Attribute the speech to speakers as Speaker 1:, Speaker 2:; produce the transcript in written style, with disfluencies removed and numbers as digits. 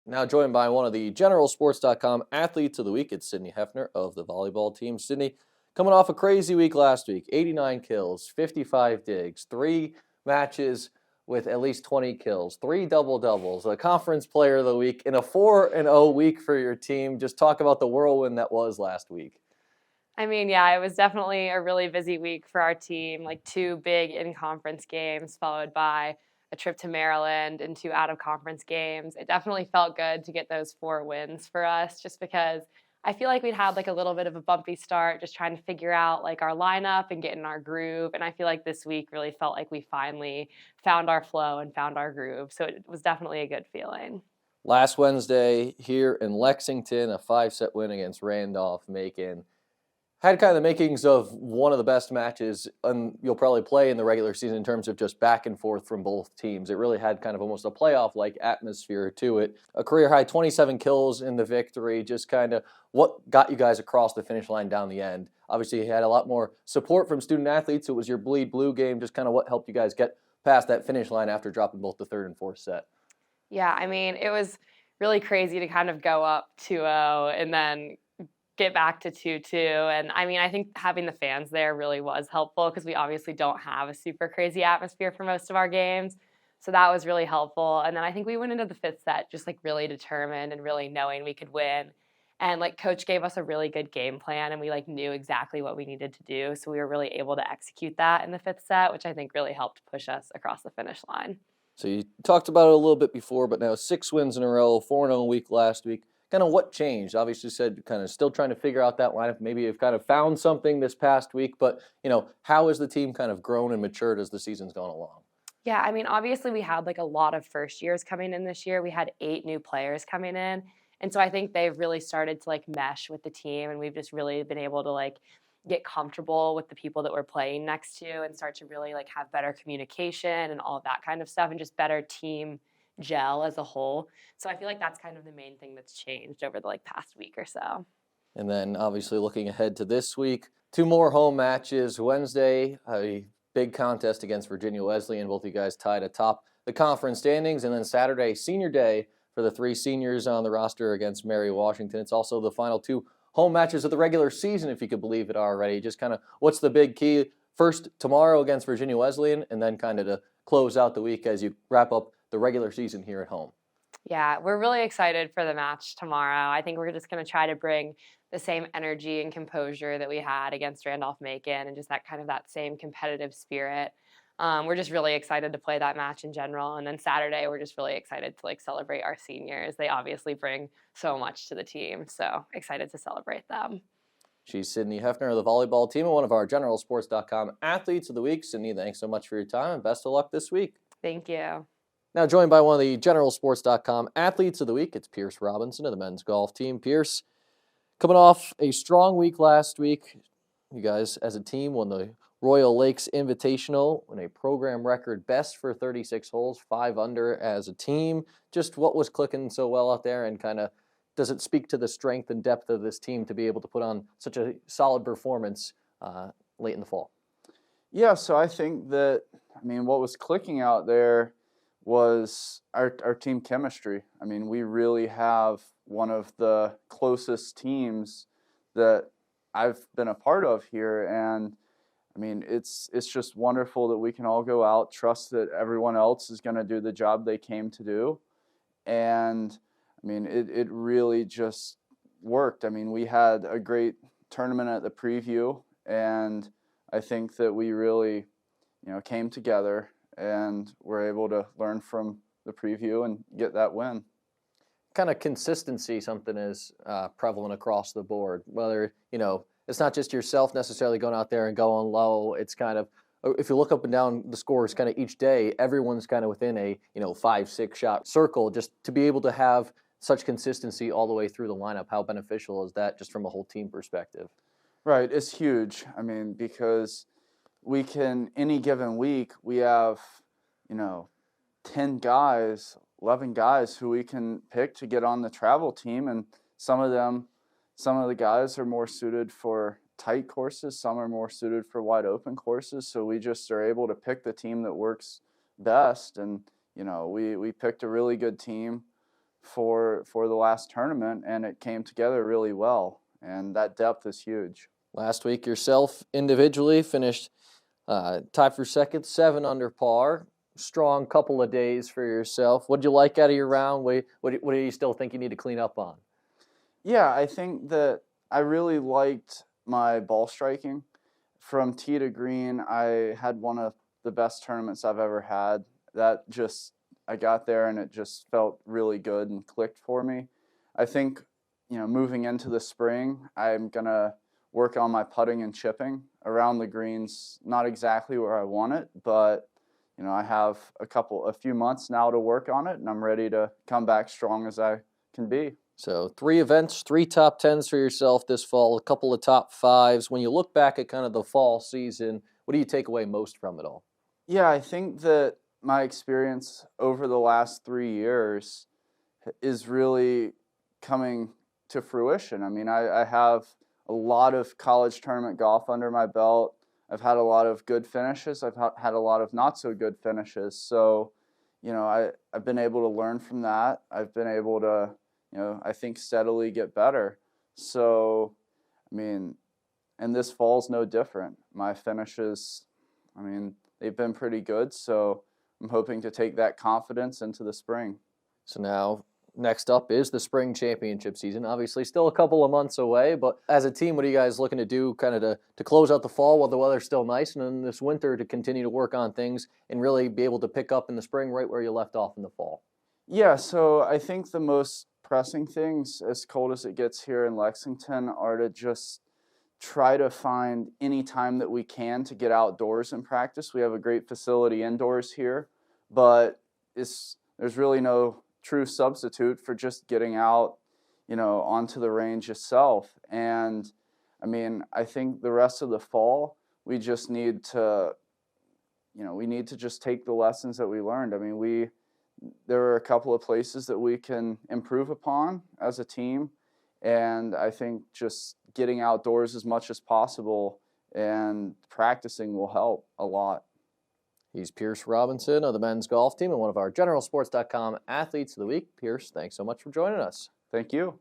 Speaker 1: Now joined by one of the GeneralSports.com athletes of the week, it's Sydney Heifner of the volleyball team. Sydney, coming off a crazy week last week, 89 kills, 55 digs, 3 matches with at least 20 kills, 3 double-doubles, a conference player of the week, and a 4-0 week for your team. Just talk about the whirlwind that was last week.
Speaker 2: I mean, yeah, it was definitely a really busy week for our team, like 2 big in-conference games followed by a trip to Maryland and 2 out-of-conference games. It definitely felt good to get those 4 wins for us just because I feel like we'd had like a little bit of a bumpy start just trying to figure out like our lineup and get in our groove. And I feel like this week really felt like we finally found our flow and found our groove. So it was definitely a good feeling.
Speaker 1: Last Wednesday here in Lexington, a 5-set win against Randolph-Macon. Had kind of the makings of one of the best matches you'll probably play in the regular season in terms of just back and forth from both teams. It really had kind of almost a playoff-like atmosphere to it. A career-high 27 kills in the victory, just kind of what got you guys across the finish line down the end. Obviously, you had a lot more support from student-athletes. It was your bleed blue game, just kind of what helped you guys get past that finish line after dropping both the third and fourth set.
Speaker 2: Yeah, I mean, it was really crazy to kind of go up 2-0 and then get back to 2-2. And I mean, I think having the fans there really was helpful because we obviously don't have a super crazy atmosphere for most of our games. So that was really helpful. And then I think we went into the 5th set just like really determined and really knowing we could win. And like coach gave us a really good game plan and we like knew exactly what we needed to do. So we were really able to execute that in the 5th set, which I think really helped push us across the finish line.
Speaker 1: So you talked about it a little bit before, but now 6 wins in a row, 4-0 week last week. Kind of what changed? Obviously said kind of still trying to figure out that lineup. Maybe you've kind of found something this past week, but, how has the team kind of grown and matured as the season's gone along?
Speaker 2: Yeah, I mean, obviously we had like a lot of first years coming in this year. We had 8 new players coming in. And so I think they've really started to like mesh with the team and we've just really been able to like get comfortable with the people that we're playing next to and start to really like have better communication and all of that kind of stuff and just better team gel as a whole. So I feel like that's kind of the main thing that's changed over the past week or so.
Speaker 1: And then obviously looking ahead to this week, 2 more home matches. Wednesday, a big contest against Virginia Wesleyan. Both of you guys tied atop the conference standings. And then Saturday, senior day for the 3 seniors on the roster against Mary Washington. It's also the final 2 home matches of the regular season, if you could believe it already. Just kind of what's the big key? First, tomorrow against Virginia Wesleyan, and then kind of to close out the week as you wrap up the regular season here at home.
Speaker 2: Yeah, we're really excited for the match tomorrow. I think we're just going to try to bring the same energy and composure that we had against Randolph-Macon and just that same competitive spirit. We're just really excited to play that match in general. And then Saturday, we're just really excited to celebrate our seniors. They obviously bring so much to the team, so excited to celebrate them.
Speaker 1: She's Sydney Heifner of the volleyball team and one of our GeneralSports.com athletes of the week. Sydney, thanks so much for your time and best of luck this week.
Speaker 2: Thank you.
Speaker 1: Now joined by one of the GeneralSports.com athletes of the week, it's Pierce Robinson of the men's golf team. Pierce, coming off a strong week last week, you guys as a team won the Royal Lakes Invitational, won a program record best for 36 holes, 5 under as a team. Just what was clicking so well out there, and kind of does it speak to the strength and depth of this team to be able to put on such a solid performance late in the fall?
Speaker 3: Yeah, so I think that, what was clicking out there was our team chemistry. We really have one of the closest teams that I've been a part of here, and it's just wonderful that we can all go out, trust that everyone else is going to do the job they came to do, and it really just worked. We had a great tournament at the preview, and I think that we really, came together and were able to learn from the preview and get that win.
Speaker 1: Kind of consistency, something is prevalent across the board. Whether, it's not just yourself necessarily going out there and going low. It's kind of, if you look up and down the scores kind of each day, everyone's kind of within a, 5-6 shot circle. Just to be able to have such consistency all the way through the lineup, how beneficial is that just from a whole team perspective?
Speaker 3: Right, it's huge. Because we can, any given week, we have, 10 guys, 11 guys who we can pick to get on the travel team, and some of the guys are more suited for tight courses, some are more suited for wide open courses, so we just are able to pick the team that works best, and we picked a really good team for the last tournament, and it came together really well. And that depth is huge.
Speaker 1: Last week, yourself individually finished tied for second, 7 under par. Strong couple of days for yourself. What did you like out of your round? What do you still think you need to clean up on?
Speaker 3: Yeah, I think that I really liked my ball striking. From tee to green, I had one of the best tournaments I've ever had. I got there and it just felt really good and clicked for me. I think, moving into the spring, I'm going to work on my putting and chipping around the greens. Not exactly where I want it, but I have a few months now to work on it, and I'm ready to come back strong as I can be.
Speaker 1: So 3 events, 3 top 10s for yourself this fall, a couple of top 5s. When you look back at kind of the fall season, what do you take away most from it all?
Speaker 3: Yeah, I think that my experience over the last 3 years is really coming to fruition. I mean, I have a lot of college tournament golf under my belt. I've had a lot of good finishes. I've had a lot of not so good finishes. So, I've been able to learn from that. I've been able to, I think steadily get better. So, I mean, and this fall's no different. My finishes, they've been pretty good. So I'm hoping to take that confidence into the spring.
Speaker 1: So now, next up is the spring championship season. Obviously, still a couple of months away, but as a team, what are you guys looking to do kind of to close out the fall while the weather's still nice, and then this winter to continue to work on things and really be able to pick up in the spring right where you left off in the fall?
Speaker 3: Yeah, so I think the most pressing things, as cold as it gets here in Lexington, are to just try to find any time that we can to get outdoors and practice. We have a great facility indoors here, but there's really no true substitute for just getting out, onto the range itself. And I think the rest of the fall, we just need to, just take the lessons that we learned. There are a couple of places that we can improve upon as a team. And I think just getting outdoors as much as possible and practicing will help a lot.
Speaker 1: He's Pierce Robinson of the men's golf team and one of our GeneralSports.com Athletes of the Week. Pierce, thanks so much for joining us.
Speaker 3: Thank you.